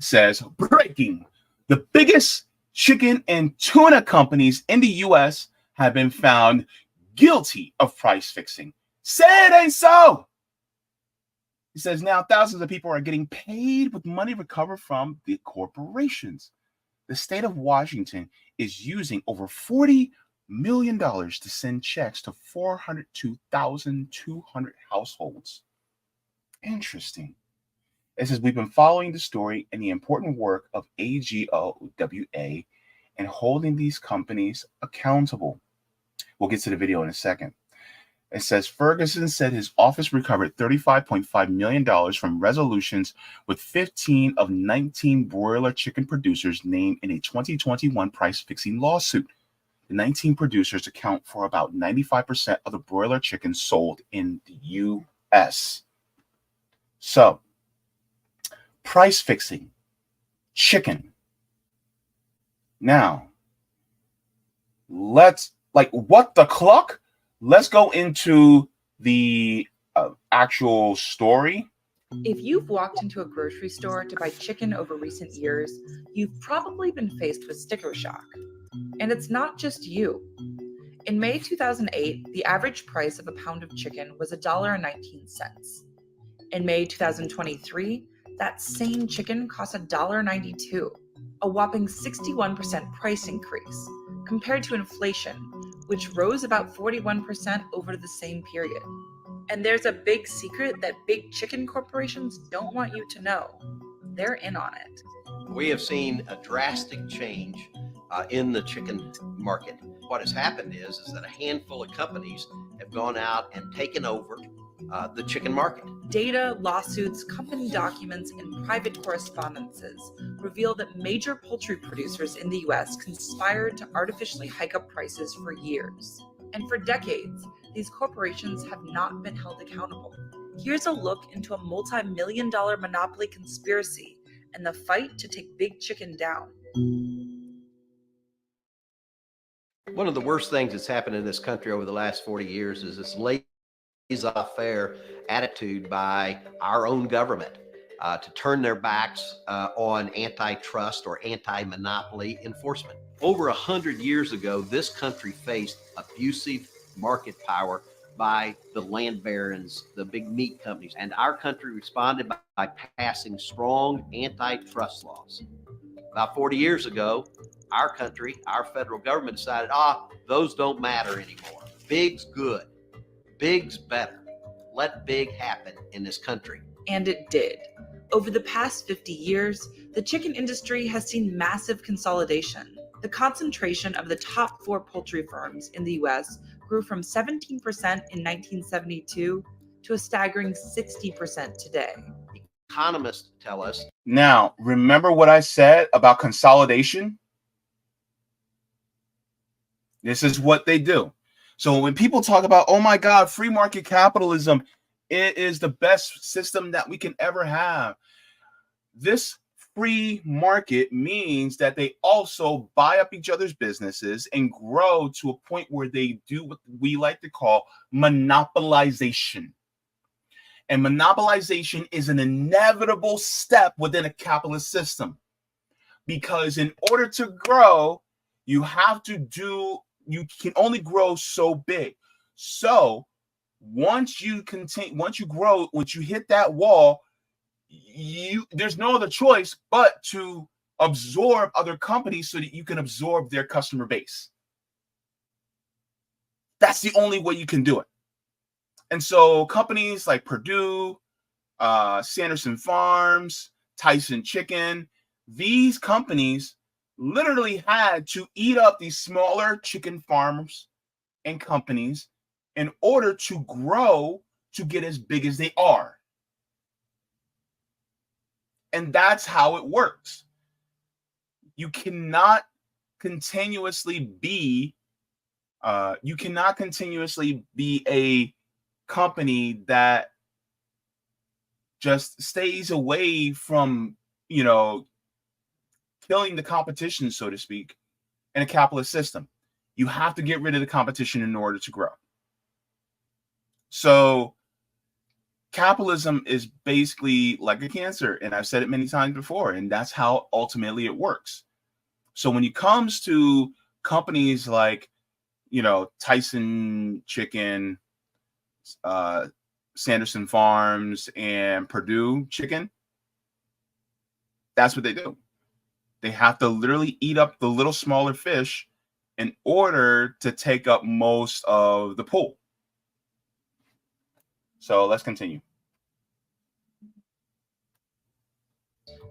says, breaking, the biggest chicken and tuna companies in the U.S. have been found guilty of price fixing. Say it ain't so. He says now thousands of people are getting paid with money recovered from the corporations. The state of Washington is using over $40 million to send checks to 402,200 households. Interesting. It says we've been following the story and the important work of AGOWA and holding these companies accountable. We'll get to the video in a second. It says Ferguson said his office recovered $35.5 million from resolutions with 15 of 19 broiler chicken producers named in a 2021 price-fixing lawsuit. The 19 producers account for about 95% of the broiler chicken sold in the U.S. So, price fixing, chicken. Now, what the cluck? Let's go into the actual story. If you've walked into a grocery store to buy chicken over recent years, you've probably been faced with sticker shock. And it's not just you. In May 2008, the average price of a pound of chicken was $1.19. In May 2023, that same chicken cost $1.92, a whopping 61% price increase, compared to inflation, which rose about 41% over the same period. And there's a big secret that big chicken corporations don't want you to know. They're in on it. We have seen a drastic change in the chicken market. What has happened is that a handful of companies have gone out and taken over the chicken market. Data, lawsuits, company documents, and private correspondences reveal that major poultry producers in the U.S. conspired to artificially hike up prices for years. And for decades, these corporations have not been held accountable. Here's a look into a multi-million-dollar monopoly conspiracy and the fight to take big chicken down. One of the worst things that's happened in this country over the last 40 years is this laissez-faire attitude by our own government to turn their backs on antitrust or anti-monopoly enforcement. Over 100 years ago, this country faced abusive market power by the land barons, the big meat companies, and our country responded by passing strong antitrust laws. About 40 years ago, our country, our federal government decided, those don't matter anymore. Big's good. Big's better. Let big happen in this country. And it did. Over the past 50 years, the chicken industry has seen massive consolidation. The concentration of the top 4 poultry firms in the U.S. grew from 17% in 1972 to a staggering 60% today. Economists tell us. Now, remember what I said about consolidation? This is what they do. So when people talk about, oh my God, free market capitalism, it is the best system that we can ever have. This free market means that they also buy up each other's businesses and grow to a point where they do what we like to call monopolization. And monopolization is an inevitable step within a capitalist system. Because in order to grow, you can only grow so big. So once you grow, once you hit that wall, there's no other choice but to absorb other companies so that you can absorb their customer base. That's the only way you can do it. And so companies like Purdue, Sanderson Farms, Tyson Chicken, these companies literally had to eat up these smaller chicken farms and companies in order to grow to get as big as they are. And that's how it works. You cannot continuously be a company that just stays away from, killing the competition, so to speak, in a capitalist system. You have to get rid of the competition in order to grow. So capitalism is basically like a cancer, and I've said it many times before, and that's how ultimately it works. So when it comes to companies like, Tyson Chicken, Sanderson Farms, and Purdue Chicken, that's what they do. They have to literally eat up the little smaller fish in order to take up most of the pool. So let's continue.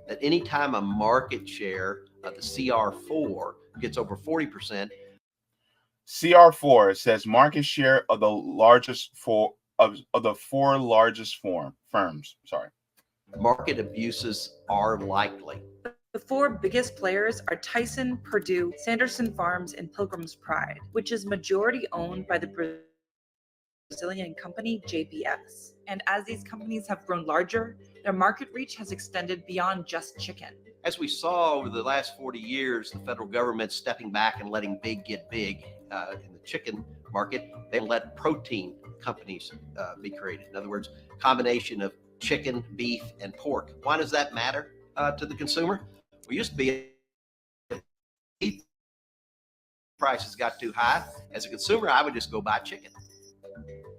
That anytime a market share of the CR4 gets over 40%, CR4 says market share of the largest four of the four largest firms. Sorry. market abuses are likely. The four biggest players are Tyson, Purdue, Sanderson Farms, and Pilgrim's Pride, which is majority owned by the Brazilian company JBS. And as these companies have grown larger, their market reach has extended beyond just chicken. As we saw over the last 40 years, the federal government stepping back and letting big get big in the chicken market. They let protein companies be created. In other words, combination of chicken, beef, and pork. Why does that matter to the consumer? We used to be beef prices got too high. As a consumer, I would just go buy chicken.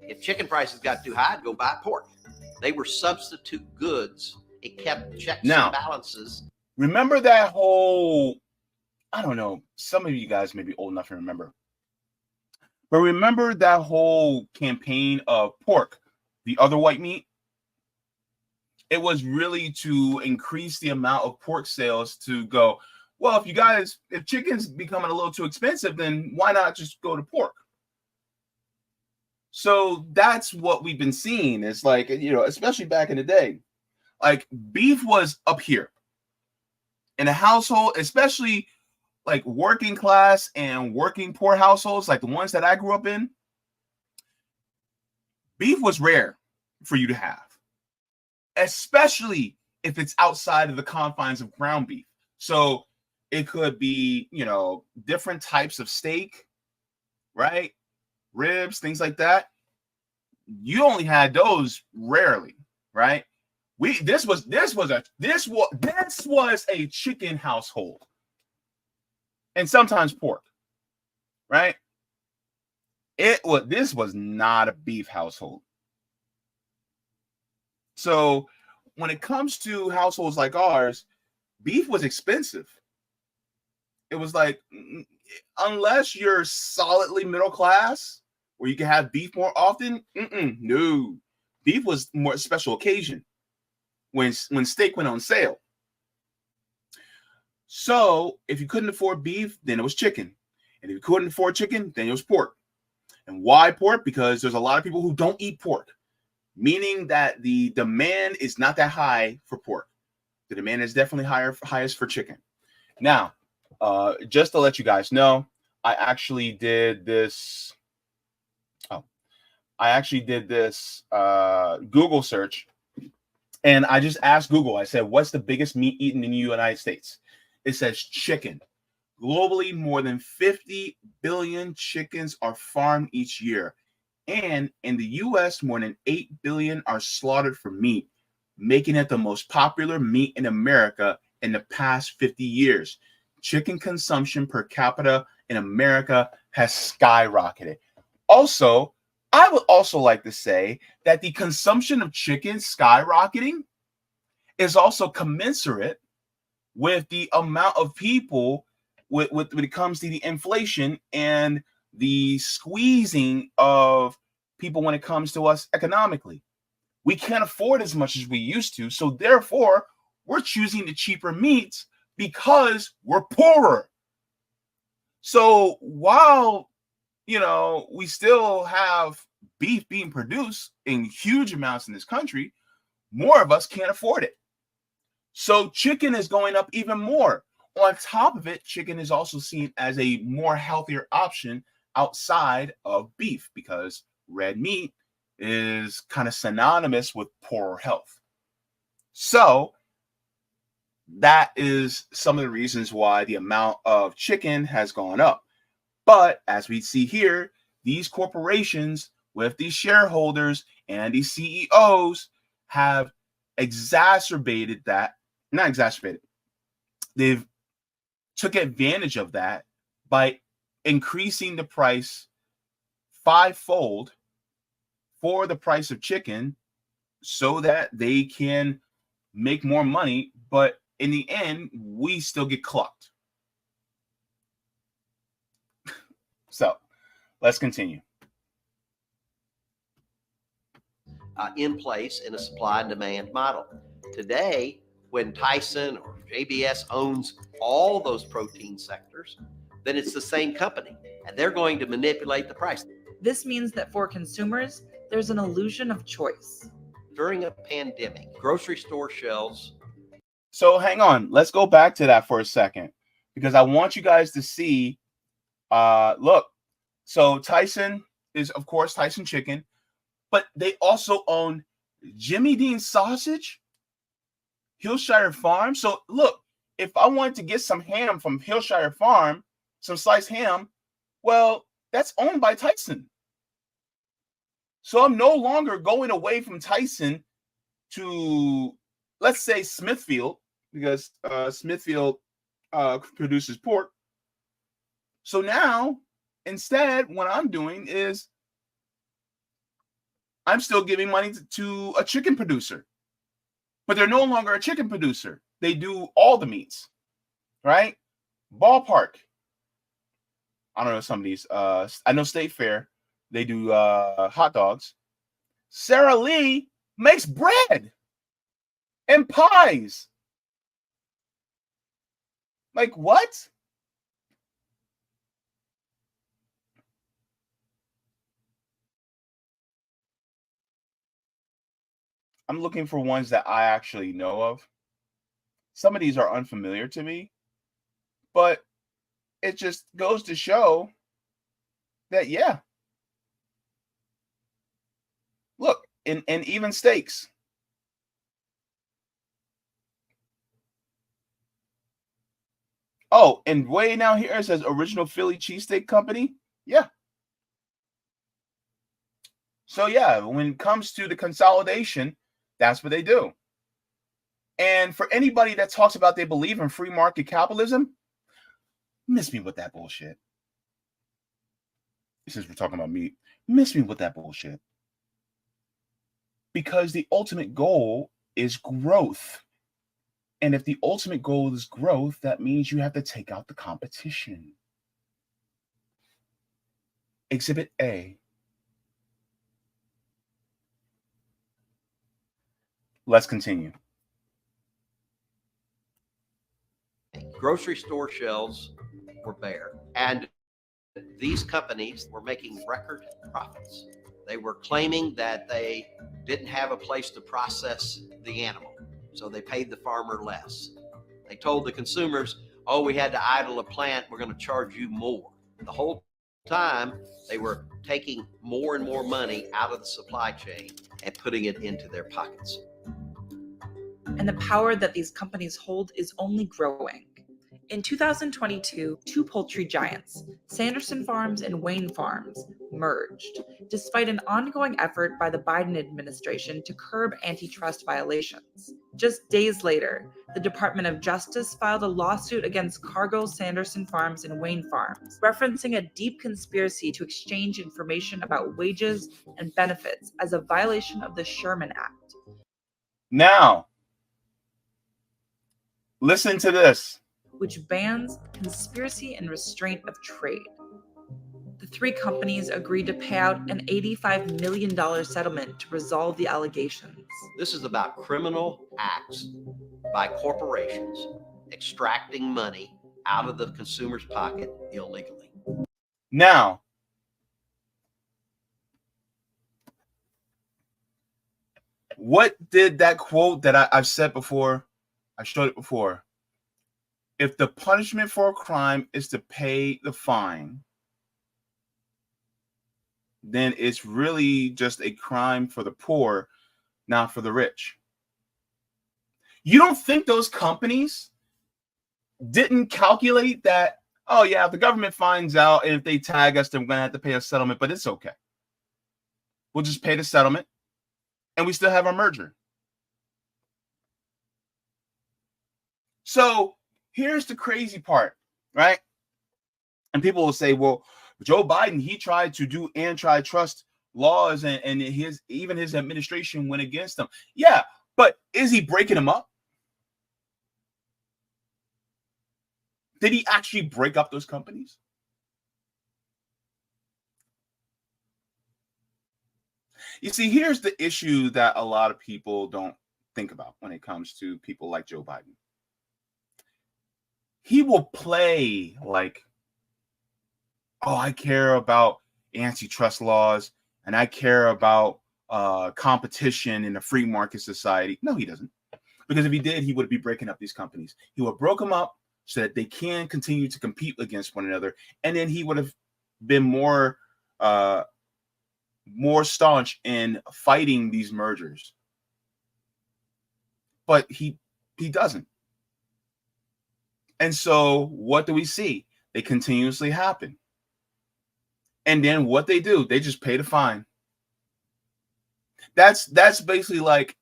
If chicken prices got too high, I'd go buy pork. They were substitute goods. It kept checks and balances. Remember that whole, I don't know, some of you guys may be old enough to remember, but remember that whole campaign of pork, the other white meat? It was really to increase the amount of pork sales to go, well, if chicken's becoming a little too expensive, then why not just go to pork? So that's what we've been seeing. It's like, especially back in the day, like beef was up here in a household, especially like working class and working poor households, like the ones that I grew up in. Beef was rare for you to have, especially if it's outside of the confines of ground beef. So it could be, different types of steak, right? Ribs, things like that. You only had those rarely, right? This was a chicken household, and sometimes pork, right? This was not a beef household. So when it comes to households like ours, beef was expensive. It was like, unless you're solidly middle class, where you can have beef more often, no. Beef was more special occasion when steak went on sale. So if you couldn't afford beef, then it was chicken. And if you couldn't afford chicken, then it was pork. And why pork? Because there's a lot of people who don't eat pork, meaning that the demand is not that high for pork. The demand is definitely highest for chicken. Now, just to let you guys know, I actually did this Google search, and I just asked Google, I said, what's the biggest meat eaten in the United States? It says chicken. Globally, more than 50 billion chickens are farmed each year. And in the US, more than 8 billion are slaughtered for meat, making it the most popular meat in America in the past 50 years. Chicken consumption per capita in America has skyrocketed. Also, I would also like to say that the consumption of chicken skyrocketing is also commensurate with the amount of people when it comes to the inflation and the squeezing of people when it comes to us economically. We can't afford as much as we used to, so therefore we're choosing the cheaper meats because we're poorer. So while we still have beef being produced in huge amounts in this country, more of us can't afford it. So chicken is going up even more. On top of it, chicken is also seen as a more healthier option outside of beef because red meat is kind of synonymous with poorer health. So that is some of the reasons why the amount of chicken has gone up. But as we see here, these corporations with these shareholders and these CEOs, have exacerbated that, not exacerbated, they've took advantage of that by increasing the price fivefold for the price of chicken so that they can make more money, but in the end, we still get clucked. So let's continue. In place in a supply and demand model. Today, when Tyson or JBS owns all those protein sectors, then it's the same company and they're going to manipulate the price. This means that for consumers, there's an illusion of choice. During a pandemic, grocery store shelves. So hang on, let's go back to that for a second because I want you guys to see. Look, so Tyson is, of course, Tyson Chicken, but they also own Jimmy Dean's Sausage, Hillshire Farm. So look, if I wanted to get some ham from Hillshire Farm, some sliced ham, well, that's owned by Tyson. So I'm no longer going away from Tyson to, let's say, Smithfield, because Smithfield produces pork. So now, instead, what I'm doing is I'm still giving money to a chicken producer, but they're no longer a chicken producer. They do all the meats, right? Ballpark. I don't know some of these. I know State Fair. They do hot dogs. Sara Lee makes bread and pies. Like what? I'm looking for ones that I actually know of. Some of these are unfamiliar to me, but it just goes to show that, yeah. Look, and even steaks. Oh, and way down here it says Original Philly Cheesesteak Company. Yeah. So yeah, when it comes to the consolidation, that's what they do. And for anybody that talks about they believe in free market capitalism, miss me with that bullshit. Since we're talking about meat, miss me with that bullshit. Because the ultimate goal is growth. And if the ultimate goal is growth, that means you have to take out the competition. Exhibit A. Let's continue. Grocery store shelves were bare, and these companies were making record profits. They were claiming that they didn't have a place to process the animal, so they paid the farmer less. They told the consumers, oh, we had to idle a plant, we're going to charge you more. The whole time, they were taking more and more money out of the supply chain and putting it into their pockets. And the power that these companies hold is only growing. In 2022, two poultry giants, Sanderson Farms and Wayne Farms, merged, despite an ongoing effort by the Biden administration to curb antitrust violations. Just days later, the Department of Justice filed a lawsuit against Cargill, Sanderson Farms, and Wayne Farms, referencing a deep conspiracy to exchange information about wages and benefits as a violation of the Sherman Act. Now, listen to this. Which bans conspiracy and restraint of trade. The three companies agreed to pay out an $85 million settlement to resolve the allegations. This is about criminal acts by corporations extracting money out of the consumer's pocket illegally. Now, what did that quote that I've said before, I showed it before. If the punishment for a crime is to pay the fine, then it's really just a crime for the poor, not for the rich. You don't think those companies didn't calculate that, oh yeah, if the government finds out and if they tag us, then we're going to have to pay a settlement, but it's okay. We'll just pay the settlement and we still have our merger. So here's the crazy part, right? And people will say, well, Joe Biden, he tried to do antitrust laws, and his administration went against them. Yeah, but is he breaking them up? Did he actually break up those companies? You see, here's the issue that a lot of people don't think about when it comes to people like Joe Biden. He will play like, oh, I care about antitrust laws and I care about competition in a free market society. No, he doesn't. Because if he did, he would be breaking up these companies. He would broke them up so that they can continue to compete against one another, and then he would have been more staunch in fighting these mergers. But he doesn't. And so what do we see? They continuously happen. And then what they do, they just pay the fine. That's basically like,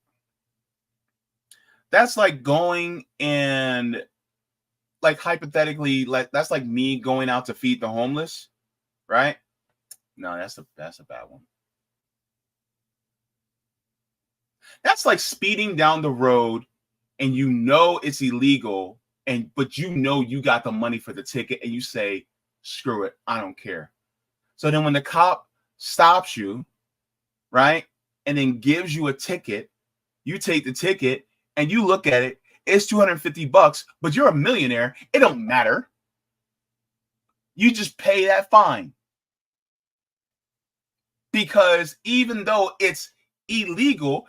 that's like going and like hypothetically, like that's like me going out to feed the homeless, right? No, that's a bad one. That's like speeding down the road and you know it's illegal, but you know you got the money for the ticket and you say, screw it, I don't care. So then when the cop stops you, right, and then gives you a ticket, you take the ticket and you look at it, it's $250, but you're a millionaire. It don't matter. You just pay that fine. Because even though it's illegal,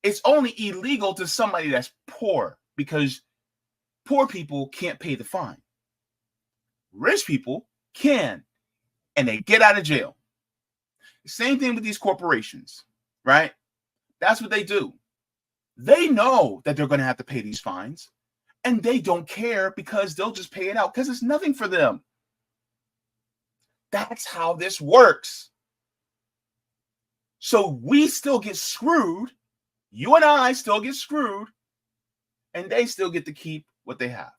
it's only illegal to somebody that's poor, because poor people can't pay the fine. Rich people can, and they get out of jail. Same thing with these corporations, right? That's what they do. They know that they're going to have to pay these fines, and they don't care because they'll just pay it out because it's nothing for them. That's how this works. So we still get screwed. You and I still get screwed, and they still get to keep what they have.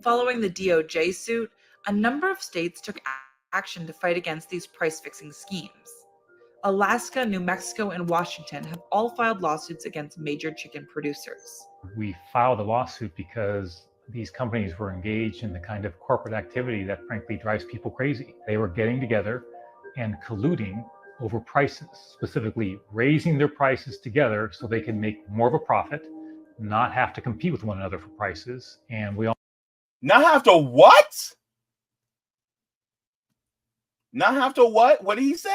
Following the DOJ suit, a number of states took action to fight against these price-fixing schemes. Alaska, New Mexico, and Washington have all filed lawsuits against major chicken producers. We filed a lawsuit because these companies were engaged in the kind of corporate activity that frankly drives people crazy. They were getting together and colluding over prices, specifically raising their prices together so they can make more of a profit, not have to compete with one another for prices. And we all not have to what? Not have to what? What did he say?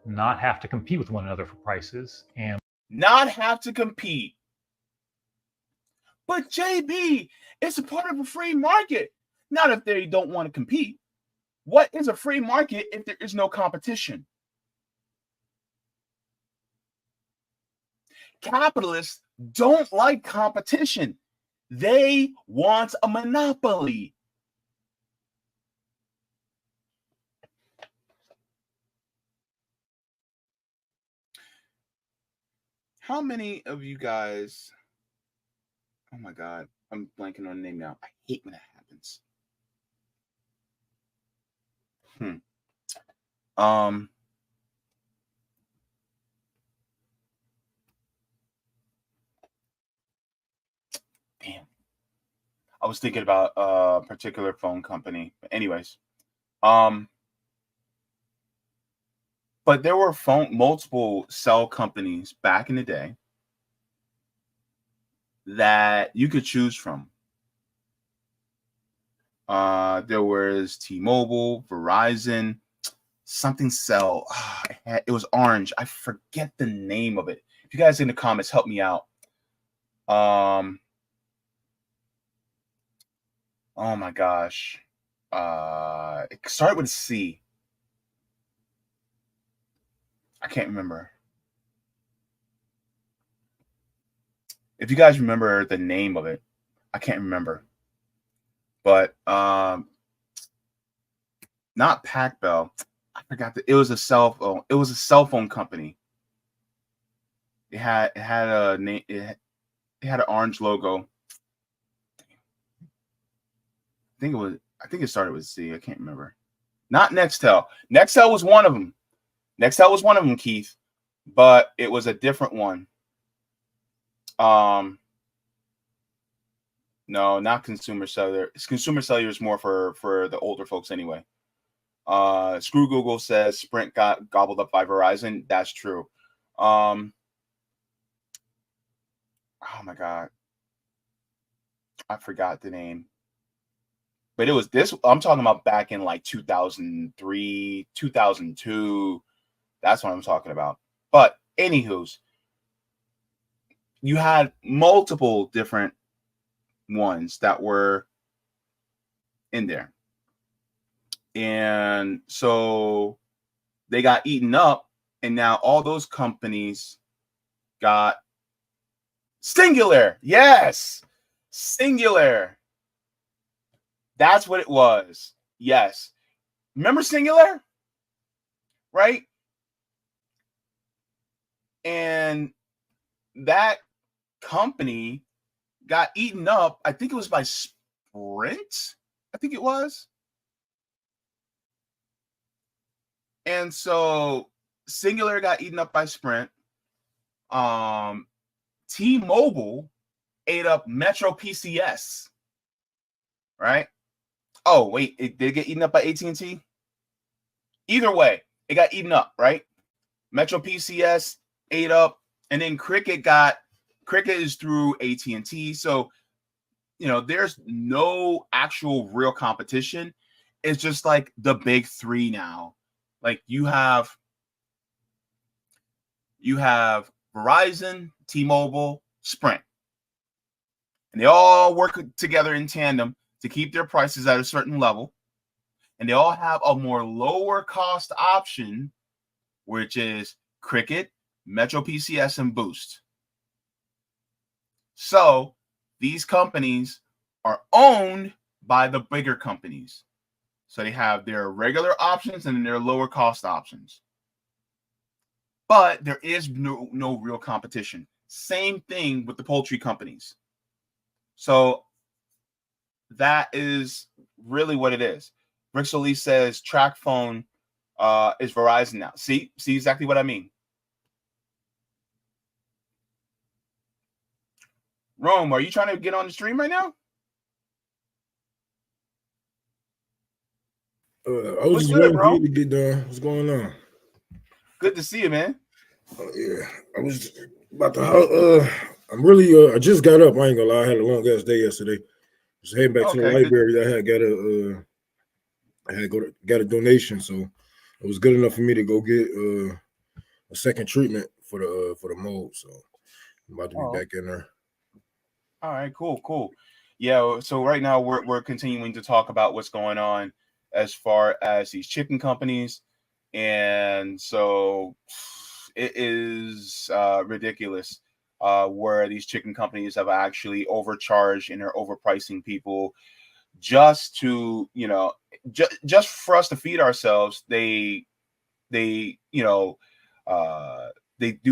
not have to compete with one another for prices and not have to compete. But JB, it's a part of a free market. Not if they don't want to compete. What is a free market if there is no competition? Capitalists don't like competition. They want a monopoly. How many of you guys, oh my God, I'm blanking on the name now. I hate when that happens. Damn. I was thinking about a particular phone company. But anyways, but there were multiple cell companies back in the day that you could choose from. There was T-Mobile, Verizon, something cell. It was orange. I forget the name of it. If you guys in the comments, help me out. Oh my gosh. It started with a C. I can't remember. If you guys remember the name of it, I can't remember. But not Pac Bell. I forgot that it was a cell phone. It was a cell phone company. It had a name. It had an orange logo. I think it started with Z. I can't remember. Not Nextel. Nextel was one of them. Nextel was one of them, Keith, but it was a different one. No, not Consumer Cellular. Consumer Cellular is more for the older folks anyway. Screw Google says Sprint got gobbled up by Verizon. That's true. Oh my God, I forgot the name. But it was this. I'm talking about back in like 2003, 2002. That's what I'm talking about. But anywho's, you had multiple different ones that were in there. And so they got eaten up, and now all those companies got Singular. Yes, Singular. That's what it was. Yes. Remember Singular? Right? And that company got eaten up. I think it was by Sprint. I think it was. And so Singular got eaten up by Sprint. T-Mobile ate up Metro PCS. Right? Oh, wait, it did get eaten up by AT&T? Either way, it got eaten up, right? Metro PCS ate up, and then Cricket is through AT&T. So, there's no actual real competition. It's just like the big three now. Like you have Verizon, T-Mobile, Sprint. And they all work together in tandem to keep their prices at a certain level. And they all have a more lower cost option, which is Cricket, Metro PCS, and Boost. So these companies are owned by the bigger companies. So they have their regular options and their lower cost options. But there is no real competition. Same thing with the poultry companies. So that is really what it is. Brixley says track phone is Verizon now. See exactly what I mean. Rome, are you trying to get on the stream right now? I was just waiting for you to get done. What's going on? Good to see you, man. Yeah, I was about to. I'm really. I just got up. I ain't gonna lie. I had a long ass day yesterday. Just heading back to the library. Good. I had got a donation, so it was good enough for me to go get a second treatment for the mold. So I'm about to be back in there. All right, cool. Yeah, so right now we're continuing to talk about what's going on as far as these chicken companies, and so it is ridiculous where these chicken companies have actually overcharged and are overpricing people just to just for us to feed ourselves. They do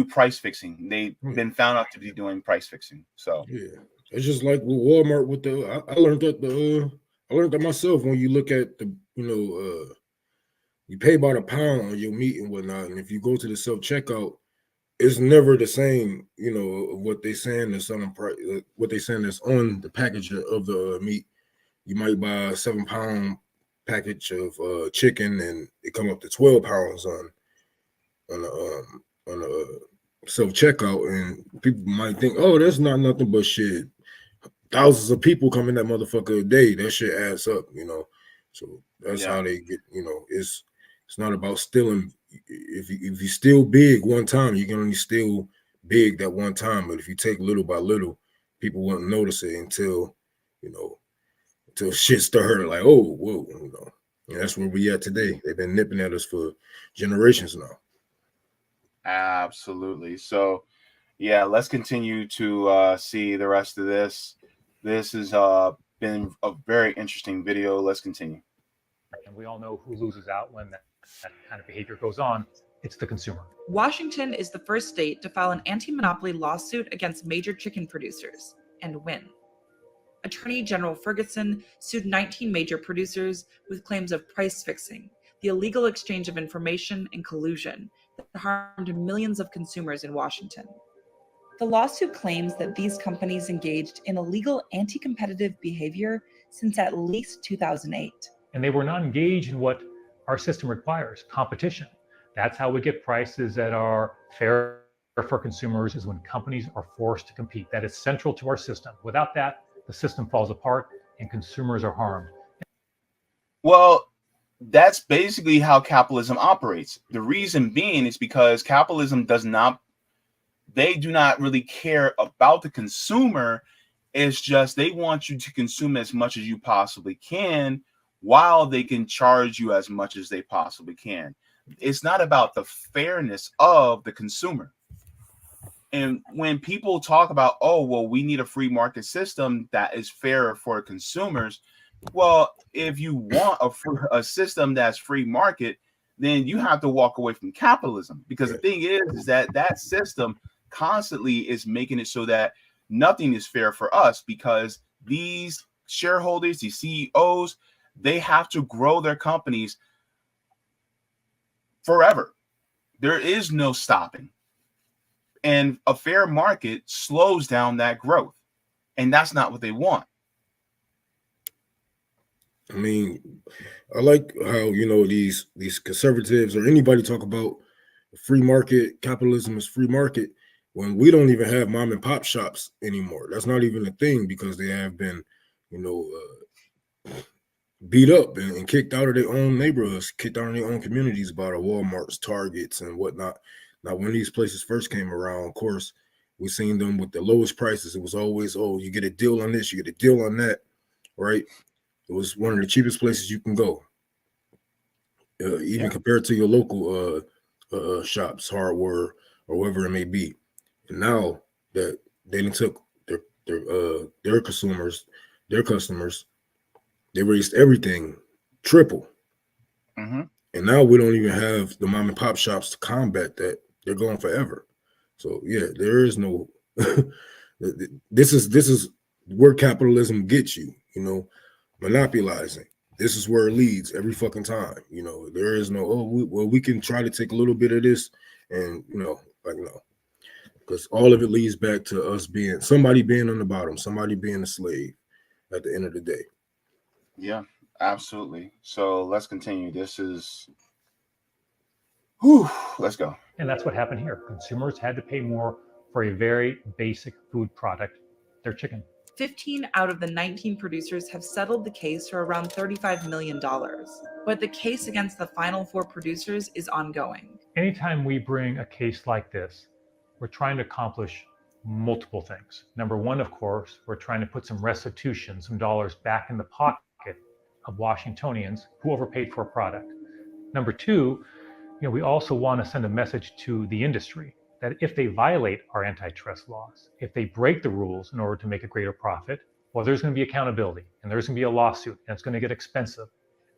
price fixing. They've been found out to be doing price fixing. So yeah, it's just like with Walmart. With I learned that I learned that myself. When you look at the you pay about £1 on your meat and whatnot, and if you go to the self checkout, it's never the same. Of what they saying that's on the price, what they saying that's on the package of the meat. You might buy a 7-pound package of chicken, and it come up to 12 pounds on the self checkout, and people might think, oh, that's not nothing but shit. Thousands of people come in that motherfucker a day. That shit adds up, So that's how they get. It's not about stealing. If you steal big one time, you can only steal big that one time. But if you take little by little, people won't notice it until shit started. Like, oh, whoa, And that's where we at today. They've been nipping at us for generations now. Absolutely. So, yeah, let's continue to see the rest of this. This has been a very interesting video. Let's continue. And we all know who loses out when that kind of behavior goes on. It's the consumer. Washington is the first state to file an anti-monopoly lawsuit against major chicken producers and win. Attorney General Ferguson sued 19 major producers with claims of price fixing, the illegal exchange of information, and collusion that harmed millions of consumers in Washington. The lawsuit claims that these companies engaged in illegal anti-competitive behavior since at least 2008. And they were not engaged in what our system requires, competition. That's how we get prices that are fair for consumers, is when companies are forced to compete. That is central to our system. Without that, the system falls apart and consumers are harmed. Well, that's basically how capitalism operates. The reason being is because capitalism they do not really care about the consumer. It's just they want you to consume as much as you possibly can while they can charge you as much as they possibly can. It's not about the fairness of the consumer. And when people talk about, oh, well, we need a free market system that is fair for consumers. Well, if you want a system that's free market, then you have to walk away from capitalism, because the thing is that system constantly is making it so that nothing is fair for us, because these shareholders, these CEOs, they have to grow their companies forever. There is no stopping. And a fair market slows down that growth. And that's not what they want. I mean, I like how, these conservatives or anybody talk about free market, capitalism is free market, when we don't even have mom and pop shops anymore. That's not even a thing, because they have been, beat up and kicked out of their own neighborhoods, kicked out of their own communities by the Walmarts, Targets, and whatnot. Now, when these places first came around, of course, we seen them with the lowest prices. It was always, oh, you get a deal on this, you get a deal on that, right? It was one of the cheapest places you can go, even compared to your local shops, hardware, or wherever it may be. And now that they took their consumers, their customers, they raised everything triple. Mm-hmm. And now we don't even have the mom and pop shops to combat that. They're going forever. So yeah, there is no. This is where capitalism gets you. Monopolizing. This is where it leads every fucking time. There is no, we can try to take a little bit of this, and no, because all of it leads back to us being somebody being on the bottom, somebody being a slave at the end of the day. Yeah, absolutely. So let's continue. Let's go. And that's what happened here. Consumers had to pay more for a very basic food product, their chicken. 15 out of the 19 producers have settled the case for around $35 million. But the case against the final 4 producers is ongoing. Anytime we bring a case like this, we're trying to accomplish multiple things. Number one, of course, we're trying to put some restitution, some dollars back in the pocket of Washingtonians who overpaid for a product. Number two, we also want to send a message to the industry that if they violate our antitrust laws, if they break the rules in order to make a greater profit, well, there's going to be accountability, and there's going to be a lawsuit, and it's going to get expensive.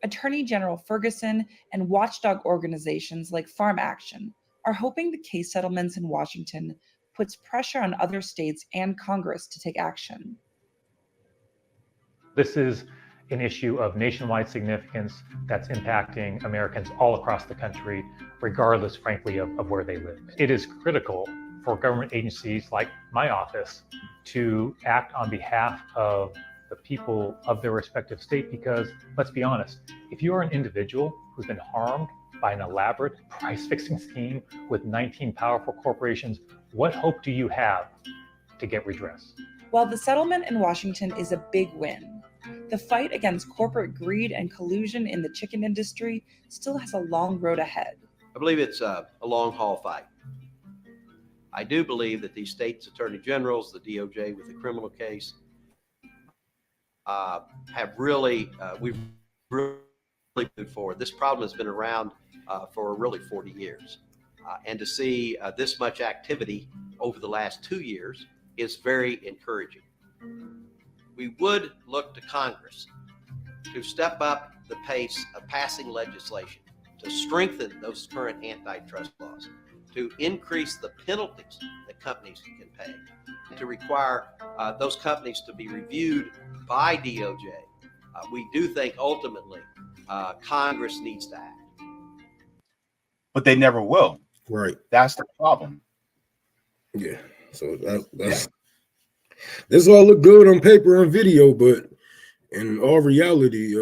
Attorney General Ferguson and watchdog organizations like Farm Action are hoping the case settlements in Washington puts pressure on other states and Congress to take action. This is an issue of nationwide significance that's impacting Americans all across the country, regardless, frankly, of where they live. It is critical for government agencies like my office to act on behalf of the people of their respective state, because let's be honest, if you are an individual who's been harmed by an elaborate price-fixing scheme with 19 powerful corporations, what hope do you have to get redress? While the settlement in Washington is a big win, the fight against corporate greed and collusion in the chicken industry still has a long road ahead. I believe it's a long haul fight. I do believe that these states' attorney generals, the DOJ with the criminal case, we've really moved forward. This problem has been around for really 40 years. And to see this much activity over the last 2 years is very encouraging. We would look to Congress to step up the pace of passing legislation to strengthen those current antitrust laws, to increase the penalties that companies can pay, and to require those companies to be reviewed by DOJ. We do think ultimately Congress needs to act. But they never will. Right. That's the problem. Yeah. So this all look good on paper and video, but in all reality,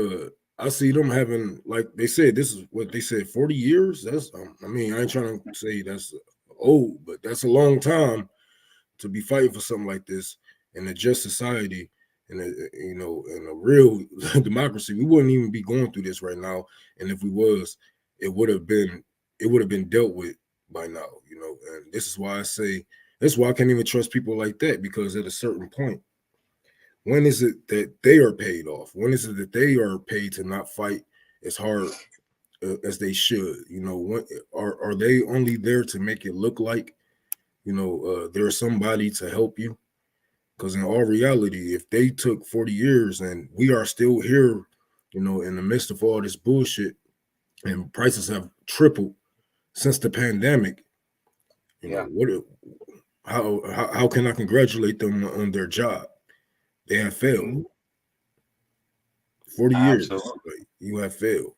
I see them having, like they said, this is what they said, 40 years. That's I mean, I ain't trying to say that's old, but that's a long time to be fighting for something like this in a just society, and in a real democracy. We wouldn't even be going through this right now, and if we was, it would have been dealt with by now. And this is why I say that's why I can't even trust people like that, because at a certain point, when is it that they are paid off? When is it that they are paid to not fight as hard as they should? When are they only there to make it look like there's somebody to help you? Because in all reality, if they took 40 years and we are still here, in the midst of all this bullshit, and prices have tripled since the pandemic, how can I congratulate them on their job? They have failed. 40 years, you have failed.